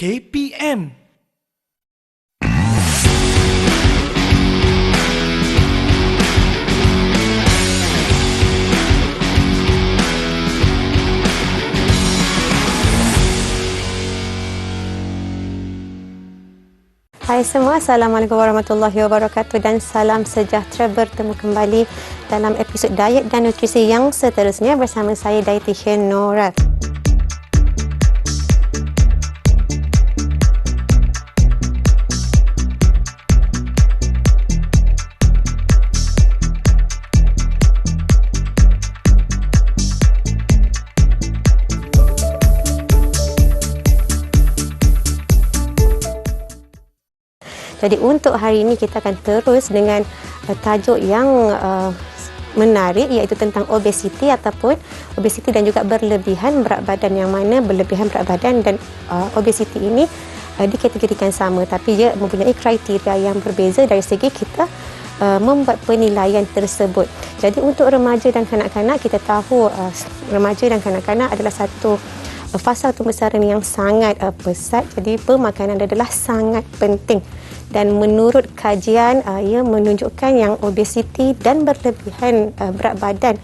KPM. Hai semua, Assalamualaikum warahmatullahi wabarakatuh dan salam sejahtera. Bertemu kembali dalam episod Diet dan Nutrisi yang seterusnya bersama saya, Dietitian Nora. Jadi untuk hari ini kita akan terus dengan tajuk yang menarik, iaitu tentang obesiti ataupun obesiti dan juga berlebihan berat badan, yang mana berlebihan berat badan dan obesiti ini dikategorikan sama, tapi dia mempunyai kriteria yang berbeza dari segi kita membuat penilaian tersebut. Jadi untuk remaja dan kanak-kanak, kita tahu remaja dan kanak-kanak adalah satu fasa pembesaran yang sangat pesat. Jadi pemakanan adalah sangat penting. Dan menurut kajian, ia menunjukkan yang obesiti dan berlebihan berat badan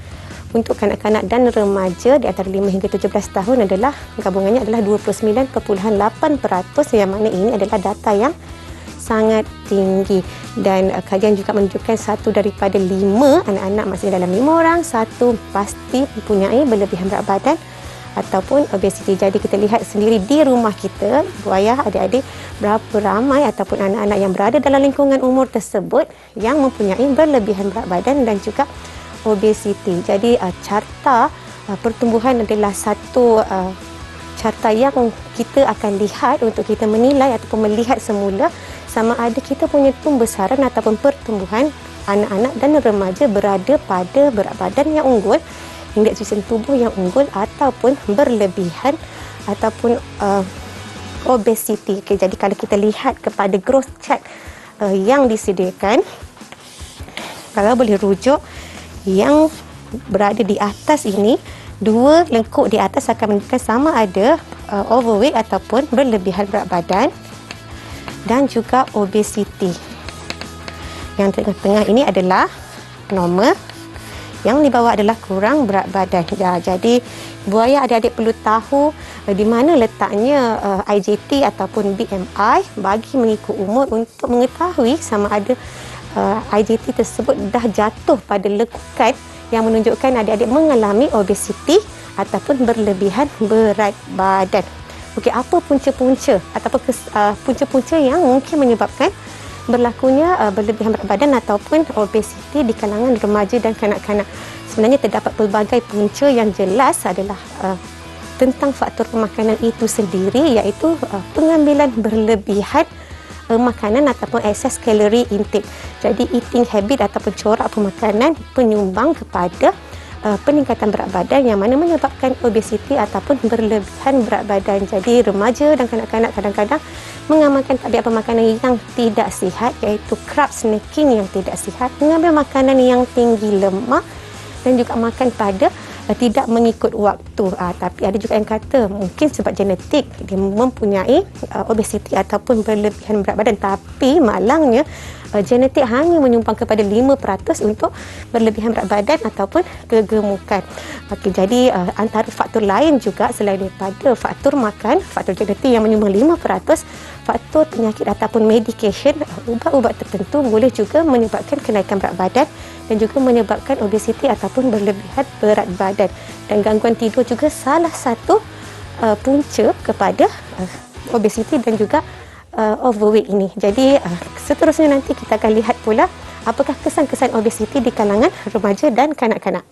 untuk kanak-kanak dan remaja di antara 5 hingga 17 tahun adalah gabungannya adalah 29.8%, yang mana ini adalah data yang sangat tinggi. Dan kajian juga menunjukkan 1 daripada 5 anak-anak, maksudnya dalam 5 orang, 1 pasti mempunyai berlebihan berat badan ataupun obesiti. Jadi kita lihat sendiri di rumah kita, ibu ayah, adik-adik, berapa ramai ataupun anak-anak yang berada dalam lingkungan umur tersebut yang mempunyai berlebihan berat badan dan juga obesiti. Jadi carta pertumbuhan adalah satu carta yang kita akan lihat untuk kita menilai ataupun melihat semula sama ada kita punya pembesaran ataupun pertumbuhan anak-anak dan remaja berada pada berat badan yang unggul, indeks susun tubuh yang unggul, ataupun berlebihan ataupun obesiti. Okay, jadi kalau kita lihat kepada growth chart yang disediakan, kalau boleh rujuk yang berada di atas ini, 2 lengkuk di atas akan menunjukkan sama ada overweight ataupun berlebihan berat badan dan juga obesiti. Yang tengah-tengah ini adalah normal, yang di bawah adalah kurang berat badan. Ya, jadi ibu ayah, adik-adik perlu tahu di mana letaknya IGT ataupun BMI bagi mengikut umur untuk mengetahui sama ada IGT tersebut dah jatuh pada lekukan yang menunjukkan adik-adik mengalami obesiti ataupun berlebihan berat badan. Okey, apa punca-punca ataupun punca-punca yang mungkin menyebabkan berlakunya berlebihan berat badan ataupun obesiti di kalangan remaja dan kanak-kanak? Sebenarnya terdapat pelbagai punca. Yang jelas adalah tentang faktor pemakanan itu sendiri, iaitu pengambilan berlebihan makanan ataupun excess calorie intake. Jadi eating habit ataupun corak pemakanan penyumbang kepada peningkatan berat badan yang mana menyebabkan obesiti ataupun berlebihan berat badan. Jadi remaja dan kanak-kanak kadang-kadang mengamalkan tabiat pemakanan yang tidak sihat, iaitu carb snacking yang tidak sihat, mengambil makanan yang tinggi lemak dan juga makan pada tidak mengikut waktu. Tapi ada juga yang kata mungkin sebab genetik dia mempunyai obesiti ataupun berlebihan berat badan, tapi malangnya genetik hanya menyumbang kepada 5% untuk berlebihan berat badan ataupun kegemukan. Okey, jadi antara faktor lain juga selain daripada faktor makan, faktor genetik yang menyumbang 5%, faktor penyakit ataupun medication, ubat-ubat tertentu boleh juga menyebabkan kenaikan berat badan dan juga menyebabkan obesiti ataupun berlebihan berat badan. Dan gangguan tidur juga salah satu punca kepada obesiti dan juga overweight ini. Jadi seterusnya nanti kita akan lihat pula apakah kesan-kesan obesiti di kalangan remaja dan kanak-kanak.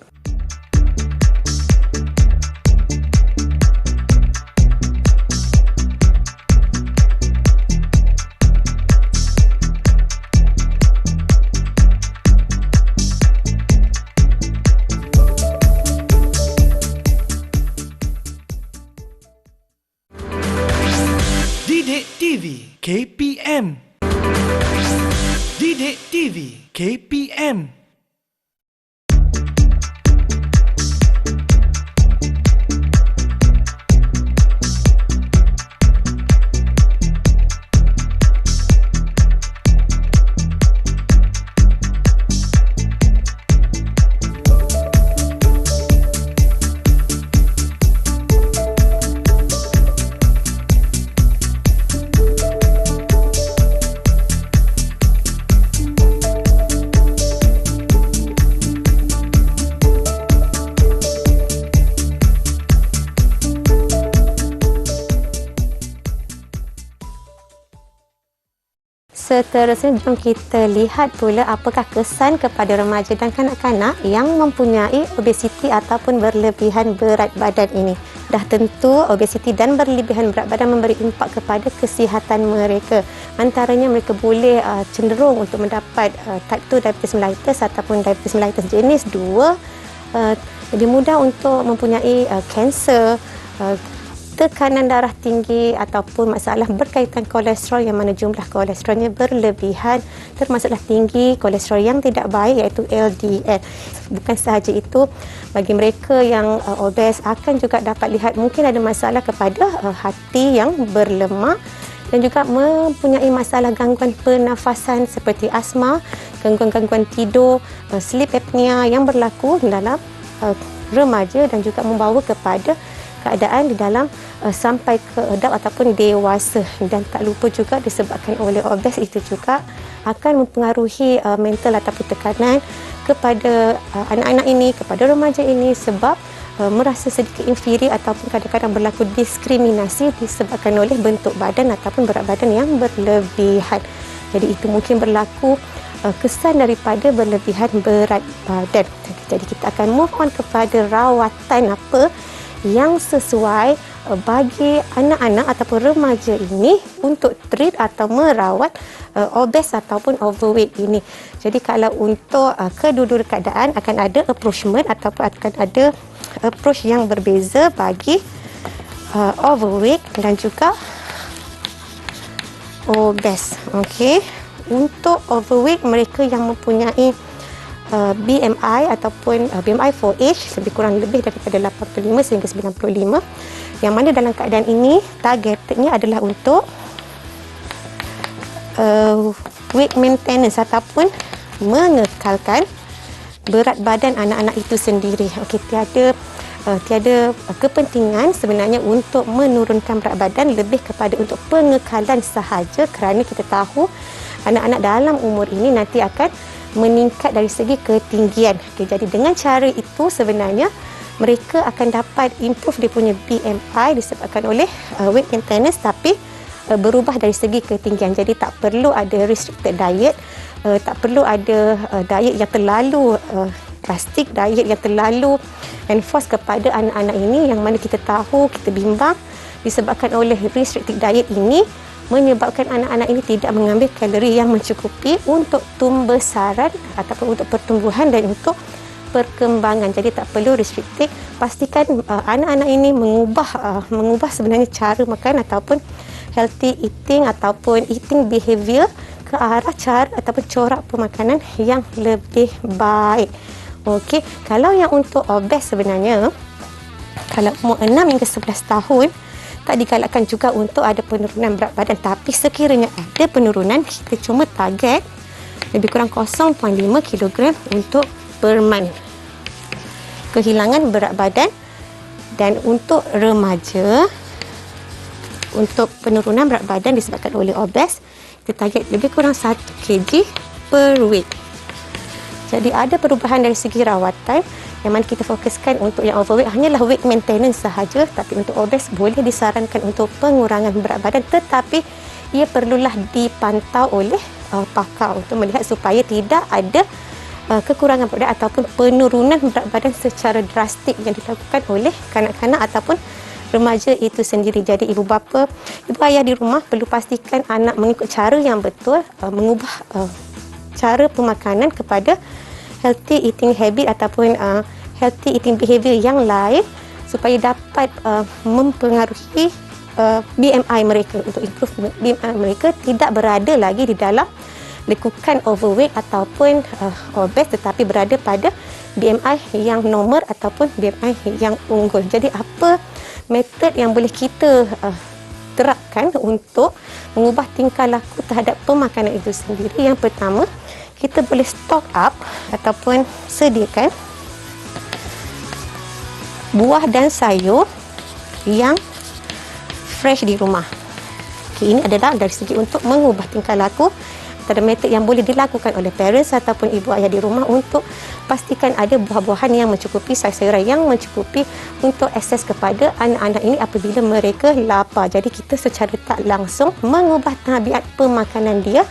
Didik TV KPM. Didik TV KPM. seterusnya, jom kita lihat pula apakah kesan kepada remaja dan kanak-kanak yang mempunyai obesiti ataupun berlebihan berat badan ini. Dah tentu obesiti dan berlebihan berat badan memberi impak kepada kesihatan mereka. Antaranya mereka boleh cenderung untuk mendapat type 2 diabetes mellitus ataupun diabetes mellitus jenis 2, lebih mudah untuk mempunyai kanser, tekanan darah tinggi ataupun masalah berkaitan kolesterol yang mana jumlah kolesterolnya berlebihan, termasuklah tinggi kolesterol yang tidak baik iaitu LDL. Bukan sahaja itu, bagi mereka yang obes akan juga dapat lihat mungkin ada masalah kepada hati yang berlemak dan juga mempunyai masalah gangguan pernafasan seperti asma, gangguan-gangguan tidur, sleep apnea yang berlaku dalam remaja dan juga membawa kepada keadaan di dalam sampai ke adult ataupun dewasa. Dan tak lupa juga disebabkan oleh obes itu juga akan mempengaruhi mental ataupun tekanan kepada anak-anak ini, kepada remaja ini, sebab merasa sedikit inferior ataupun kadang-kadang berlaku diskriminasi disebabkan oleh bentuk badan ataupun berat badan yang berlebihan. Jadi itu mungkin berlaku kesan daripada berlebihan berat badan. Jadi kita akan move on kepada rawatan apa yang sesuai bagi anak-anak ataupun remaja ini untuk treat atau merawat obes ataupun overweight ini. Jadi kalau untuk kedua-dua keadaan akan ada approachment ataupun akan ada approach yang berbeza bagi overweight dan juga obes. Okey. Untuk overweight, mereka yang mempunyai BMI ataupun BMI for age lebih kurang lebih daripada 85 sehingga 95, yang mana dalam keadaan ini targetnya adalah untuk weight maintenance ataupun mengekalkan berat badan anak-anak itu sendiri. Okey, tiada kepentingan sebenarnya untuk menurunkan berat badan, lebih kepada untuk pengekalan sahaja, kerana kita tahu anak-anak dalam umur ini nanti akan meningkat dari segi ketinggian. Okay, jadi dengan cara itu sebenarnya mereka akan dapat improve dia punya BMI disebabkan oleh weight maintenance, tapi berubah dari segi ketinggian. Jadi tak perlu ada restricted diet, tak perlu ada diet yang terlalu drastik, diet yang terlalu enforce kepada anak-anak ini, yang mana kita tahu, kita bimbang disebabkan oleh restricted diet ini menyebabkan anak-anak ini tidak mengambil kalori yang mencukupi untuk tumbesaran ataupun untuk pertumbuhan dan untuk perkembangan. Jadi tak perlu restricted. Pastikan anak-anak ini mengubah sebenarnya cara makan ataupun healthy eating ataupun eating behavior ke arah cara ataupun corak pemakanan yang lebih baik. Okey, kalau yang untuk obes sebenarnya, kalau umur 6 hingga 11 tahun, tak digalakkan juga untuk ada penurunan berat badan, tapi sekiranya ada penurunan, kita cuma target lebih kurang 0.5 kg untuk per month kehilangan berat badan. Dan untuk remaja, untuk penurunan berat badan disebabkan oleh obes, kita target lebih kurang 1 kg per week. Jadi ada perubahan dari segi rawatan, yang mana kita fokuskan untuk yang overweight hanyalah weight maintenance sahaja, tapi untuk obes boleh disarankan untuk pengurangan berat badan, tetapi ia perlulah dipantau oleh pakar untuk melihat supaya tidak ada kekurangan berat badan ataupun penurunan berat badan secara drastik yang dilakukan oleh kanak-kanak ataupun remaja itu sendiri. Jadi ibu bapa, ibu ayah di rumah perlu pastikan anak mengikut cara yang betul, mengubah cara pemakanan kepada healthy eating habit ataupun healthy eating behavior yang lain supaya dapat mempengaruhi BMI mereka, untuk improve BMI mereka, tidak berada lagi di dalam lekukan overweight ataupun obes, tetapi berada pada BMI yang normal ataupun BMI yang unggul. Jadi apa metod yang boleh kita terapkan untuk mengubah tingkah laku terhadap pemakanan itu sendiri? Yang pertama, kita boleh stock up ataupun sediakan buah dan sayur yang fresh di rumah. Okay, ini adalah dari segi untuk mengubah tingkah laku. Antara metod yang boleh dilakukan oleh parents ataupun ibu ayah di rumah untuk pastikan ada buah-buahan yang mencukupi, sayur-sayuran yang mencukupi untuk akses kepada anak-anak ini apabila mereka lapar. Jadi kita secara tak langsung mengubah tabiat pemakanan dia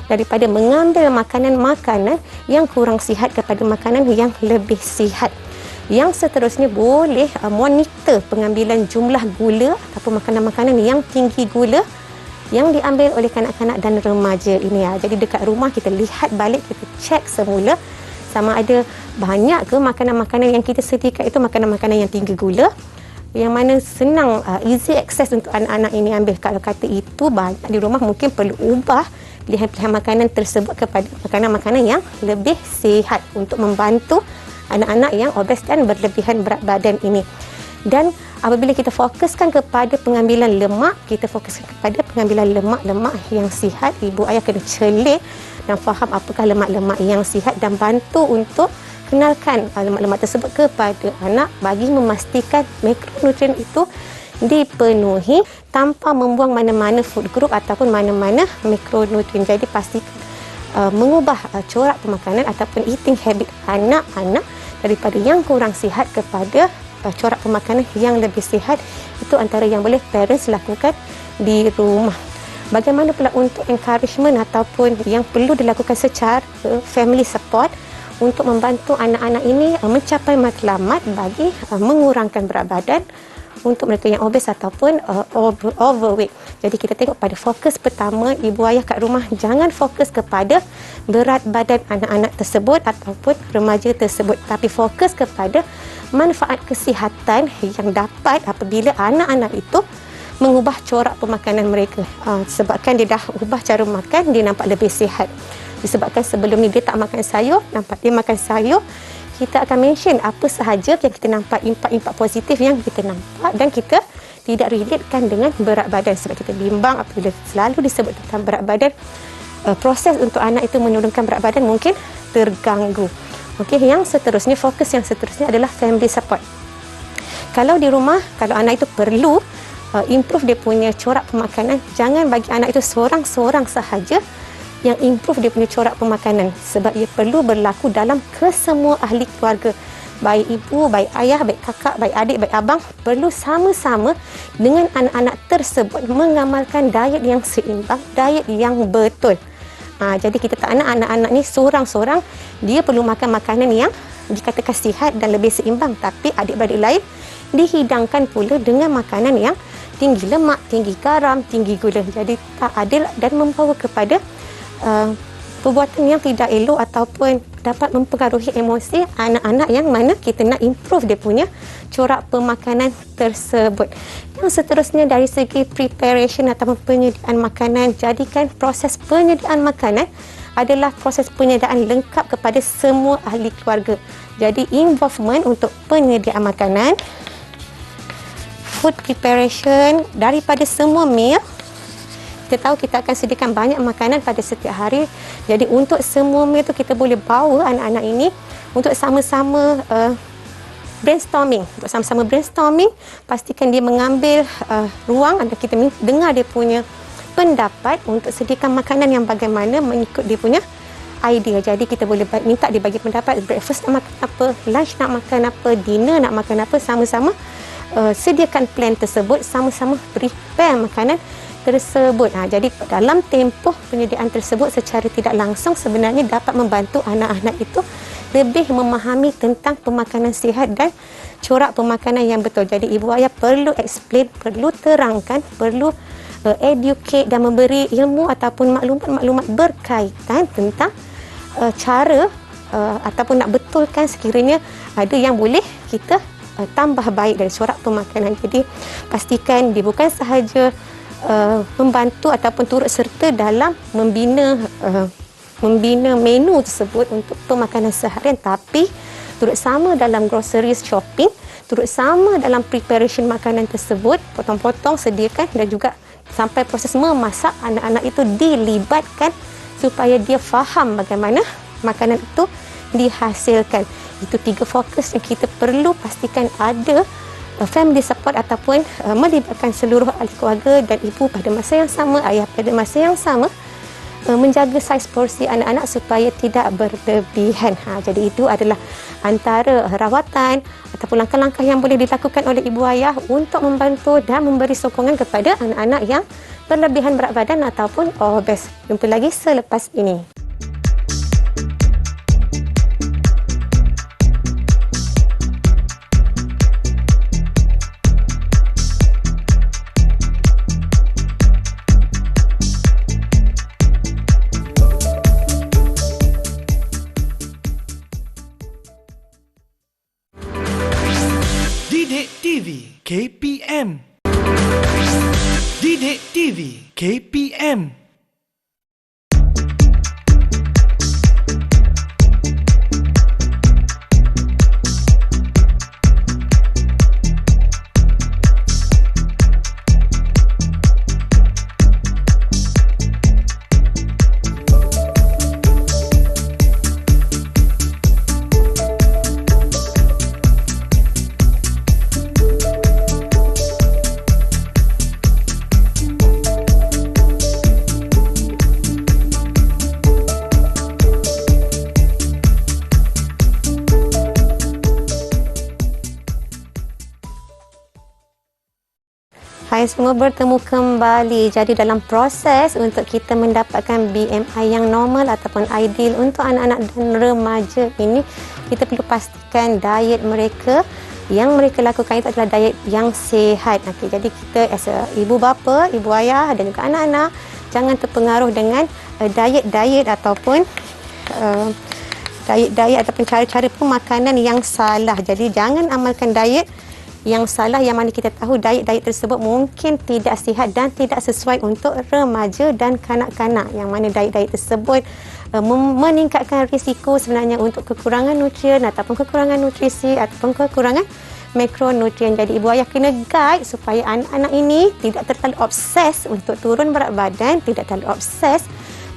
daripada mengambil makanan-makanan yang kurang sihat kepada makanan yang lebih sihat. Yang seterusnya boleh monitor pengambilan jumlah gula ataupun makanan-makanan yang tinggi gula yang diambil oleh kanak-kanak dan remaja ini ya. Jadi dekat rumah kita lihat balik, kita cek semula sama ada banyak ke makanan-makanan yang kita sediakan itu makanan-makanan yang tinggi gula, yang mana senang easy access untuk anak-anak ini ambil. Kalau kata itu banyak di rumah, mungkin perlu ubah pilihan-pilihan makanan tersebut kepada makanan-makanan yang lebih sihat untuk membantu anak-anak yang obes dan berlebihan berat badan ini. Dan apabila kita fokuskan kepada pengambilan lemak, kita fokuskan kepada pengambilan lemak-lemak yang sihat. Ibu ayah kena celik dan faham apakah lemak-lemak yang sihat dan bantu untuk kenalkan lemak-lemak tersebut kepada anak bagi memastikan makronutrien itu dipenuhi tanpa membuang mana-mana food group ataupun mana-mana makronutrien. Jadi pastikan mengubah corak pemakanan ataupun eating habit anak-anak daripada yang kurang sihat kepada corak pemakanan yang lebih sihat. Itu antara yang boleh parents lakukan di rumah. Bagaimana pula untuk encouragement ataupun yang perlu dilakukan secara family support untuk membantu anak-anak ini mencapai matlamat bagi mengurangkan berat badan untuk mereka yang obes ataupun overweight. Jadi kita tengok pada fokus pertama, ibu ayah kat rumah jangan fokus kepada berat badan anak-anak tersebut ataupun remaja tersebut, tapi fokus kepada manfaat kesihatan yang dapat apabila anak-anak itu mengubah corak pemakanan mereka. Sebabkan dia dah ubah cara makan, dia nampak lebih sihat. Disebabkan sebelum ni dia tak makan sayur, nampak dia makan sayur. Kita akan mention apa sahaja yang kita nampak, impak-impak positif yang kita nampak, dan kita tidak relatekan dengan berat badan. Sebab kita bimbang apabila selalu disebut tentang berat badan, proses untuk anak itu menurunkan berat badan mungkin terganggu. Okey, yang seterusnya, fokus yang seterusnya adalah family support. Kalau di rumah, kalau anak itu perlu improve dia punya corak pemakanan, jangan bagi anak itu seorang-seorang sahaja yang improve dia punya corak pemakanan, sebab ia perlu berlaku dalam kesemua ahli keluarga, baik ibu, baik ayah, baik kakak, baik adik, baik abang, perlu sama-sama dengan anak-anak tersebut mengamalkan diet yang seimbang, diet yang betul. Jadi kita tak nak anak-anak ni seorang-seorang dia perlu makan makanan yang dikatakan sihat dan lebih seimbang, tapi adik-beradik lain dihidangkan pula dengan makanan yang tinggi lemak, tinggi garam, tinggi gula. Jadi tak adil dan membawa kepada perbuatan yang tidak elok ataupun dapat mempengaruhi emosi anak-anak yang mana kita nak improve dia punya corak pemakanan tersebut. Yang seterusnya dari segi preparation ataupun penyediaan makanan, jadikan proses penyediaan makanan adalah proses penyediaan lengkap kepada semua ahli keluarga. Jadi involvement untuk penyediaan makanan, food preparation daripada semua meal. Kita tahu kita akan sediakan banyak makanan pada setiap hari. Jadi untuk semua meal tu kita boleh bawa anak-anak ini untuk sama-sama brainstorming. Untuk sama-sama brainstorming, pastikan dia mengambil ruang dan kita dengar dia punya pendapat untuk sediakan makanan yang bagaimana mengikut dia punya idea. Jadi kita boleh minta dia bagi pendapat, breakfast nak makan apa, lunch nak makan apa, dinner nak makan apa, sama-sama sediakan plan tersebut, sama-sama prepare makanan tersebut. Jadi dalam tempoh penyediaan tersebut secara tidak langsung sebenarnya dapat membantu anak-anak itu lebih memahami tentang pemakanan sihat dan corak pemakanan yang betul. Jadi ibu ayah perlu explain, perlu terangkan, perlu educate dan memberi ilmu ataupun maklumat-maklumat berkaitan tentang cara ataupun nak betulkan sekiranya ada yang boleh kita tambah baik dari corak pemakanan. Jadi pastikan dia bukan sahaja membantu ataupun turut serta dalam membina menu tersebut untuk pemakanan seharian, tapi turut sama dalam grocery shopping, turut sama dalam preparation makanan tersebut, potong-potong, sediakan, dan juga sampai proses memasak, anak-anak itu dilibatkan supaya dia faham bagaimana makanan itu dihasilkan. Itu 3 fokus yang kita perlu pastikan ada family support ataupun melibatkan seluruh ahli keluarga dan ibu pada masa yang sama, ayah pada masa yang sama menjaga saiz porsi anak-anak supaya tidak berlebihan. Jadi itu adalah antara rawatan ataupun langkah-langkah yang boleh dilakukan oleh ibu ayah untuk membantu dan memberi sokongan kepada anak-anak yang berlebihan berat badan ataupun obes. Jumpa lagi selepas ini. Didik TV KPM. Didik TV KPM. Hai semua, bertemu kembali. Jadi dalam proses untuk kita mendapatkan BMI yang normal ataupun ideal untuk anak-anak dan remaja ini, kita perlu pastikan diet mereka yang mereka lakukan itu adalah diet yang sihat. Okey, jadi kita as a ibu bapa, ibu ayah dan juga anak-anak jangan terpengaruh dengan diet-diet ataupun diet ataupun cara-cara pemakanan yang salah. Jadi jangan amalkan diet yang salah, yang mana kita tahu diet-diet tersebut mungkin tidak sihat dan tidak sesuai untuk remaja dan kanak-kanak, yang mana diet-diet tersebut meningkatkan risiko sebenarnya untuk kekurangan nutrien ataupun kekurangan nutrisi ataupun kekurangan makronutrien. Jadi ibu ayah kena guide supaya anak-anak ini tidak terlalu obses untuk turun berat badan, tidak terlalu obses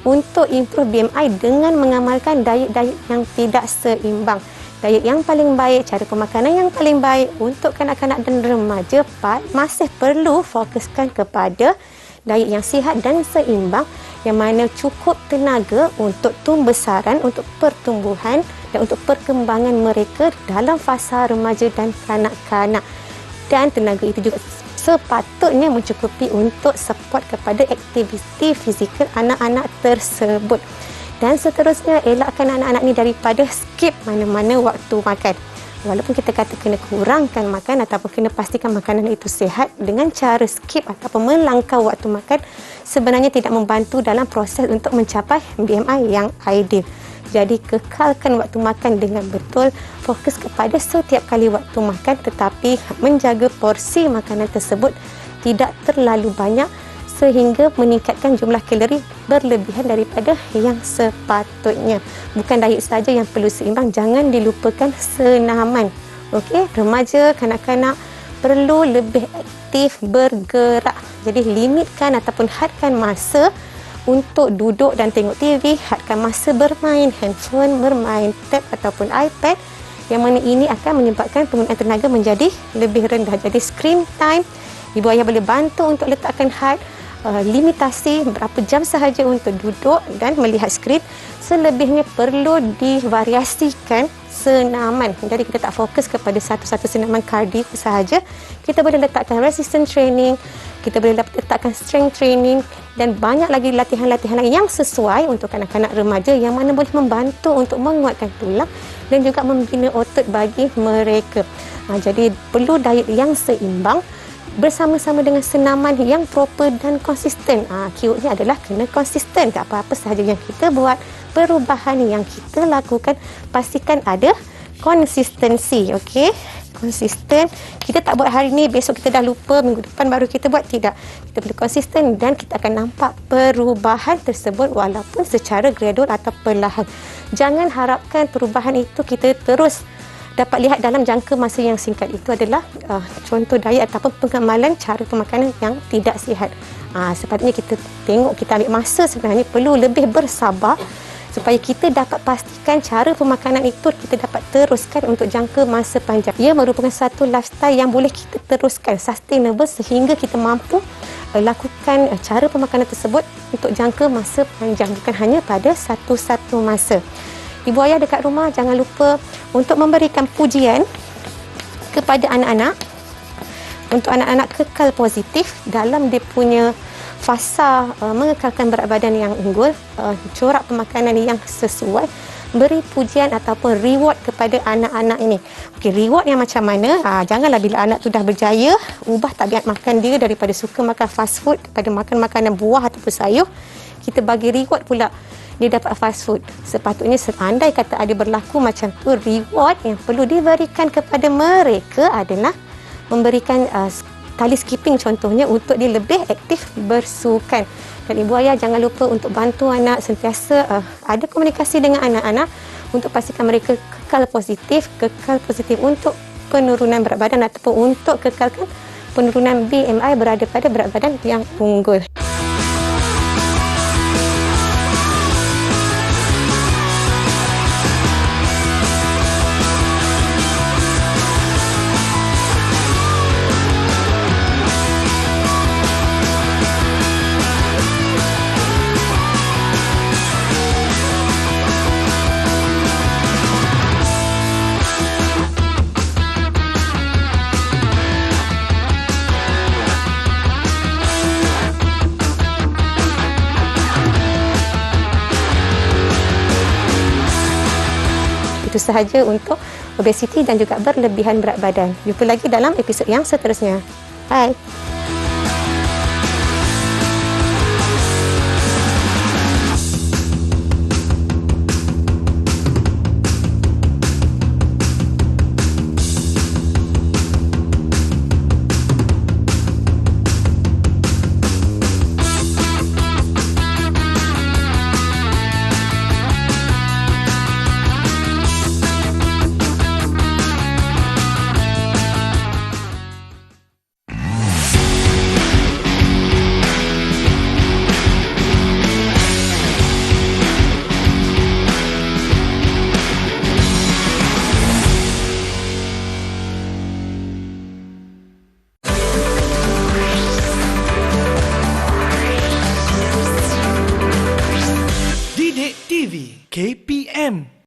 untuk improve BMI dengan mengamalkan diet-diet yang tidak seimbang. Diet yang paling baik, cara pemakanan yang paling baik untuk kanak-kanak dan remaja masih perlu fokuskan kepada diet yang sihat dan seimbang, yang mana cukup tenaga untuk tumbesaran, untuk pertumbuhan dan untuk perkembangan mereka dalam fasa remaja dan kanak-kanak. Dan tenaga itu juga sepatutnya mencukupi untuk support kepada aktiviti fizikal anak-anak tersebut. Dan seterusnya, elakkan anak-anak ni daripada skip mana-mana waktu makan. Walaupun kita kata kena kurangkan makan ataupun kena pastikan makanan itu sihat, dengan cara skip ataupun melangkah waktu makan sebenarnya tidak membantu dalam proses untuk mencapai BMI yang ideal. Jadi kekalkan waktu makan dengan betul, fokus kepada setiap kali waktu makan, tetapi menjaga porsi makanan tersebut tidak terlalu banyak sehingga meningkatkan jumlah kalori berlebihan daripada yang sepatutnya. Bukan diet saja yang perlu seimbang, jangan dilupakan senaman. Okey, remaja, kanak-kanak perlu lebih aktif bergerak. Jadi limitkan ataupun hadkan masa untuk duduk dan tengok TV, hadkan masa bermain handphone, bermain tab ataupun iPad, yang mana ini akan menyebabkan penggunaan tenaga menjadi lebih rendah. Jadi screen time, ibu ayah boleh bantu untuk letakkan had, limitasi berapa jam sahaja untuk duduk dan melihat skrin. Selebihnya perlu divariasikan senaman. Jadi kita tak fokus kepada satu-satu senaman kardio sahaja. Kita boleh letakkan resistance training, kita boleh letakkan strength training dan banyak lagi latihan-latihan lain yang sesuai untuk kanak-kanak remaja, yang mana boleh membantu untuk menguatkan tulang dan juga membina otot bagi mereka. Jadi perlu diet yang seimbang bersama-sama dengan senaman yang proper dan konsisten. Keywordnya adalah kena konsisten. Tak apa-apa sahaja yang kita buat, perubahan yang kita lakukan, pastikan ada konsistensi. Okey, konsisten. Kita tak buat hari ni, besok kita dah lupa, minggu depan baru kita buat. Tidak, kita perlu konsisten dan kita akan nampak perubahan tersebut walaupun secara gradual atau perlahan. Jangan harapkan perubahan itu kita terus dapat lihat dalam jangka masa yang singkat. Itu adalah contoh diet ataupun pengamalan cara pemakanan yang tidak sihat. Sepatutnya kita tengok, kita ambil masa, sebenarnya perlu lebih bersabar supaya kita dapat pastikan cara pemakanan itu kita dapat teruskan untuk jangka masa panjang. Ia merupakan satu lifestyle yang boleh kita teruskan sustainable sehingga kita mampu lakukan cara pemakanan tersebut untuk jangka masa panjang, bukan hanya pada satu-satu masa. Ibu ayah dekat rumah jangan lupa untuk memberikan pujian kepada anak-anak untuk anak-anak kekal positif dalam dia punya fasa mengekalkan berat badan yang unggul, corak pemakanan yang sesuai, beri pujian ataupun reward kepada anak-anak ini. Okey, reward yang macam mana? Janganlah bila anak tu dah berjaya, ubah tabiat makan dia daripada suka makan fast food kepada makan makanan buah ataupun sayur. Kita bagi reward pula dia dapat fast food. Sepatutnya andai kata ada berlaku macam tu, reward yang perlu diberikan kepada mereka adalah memberikan tali skipping contohnya untuk dia lebih aktif bersukan. Dan ibu ayah jangan lupa untuk bantu anak sentiasa ada komunikasi dengan anak-anak untuk pastikan mereka kekal positif untuk penurunan berat badan ataupun untuk kekalkan penurunan BMI berada pada berat badan yang unggul. Itu sahaja untuk obesiti dan juga berlebihan berat badan. Jumpa lagi dalam episod yang seterusnya. Bye.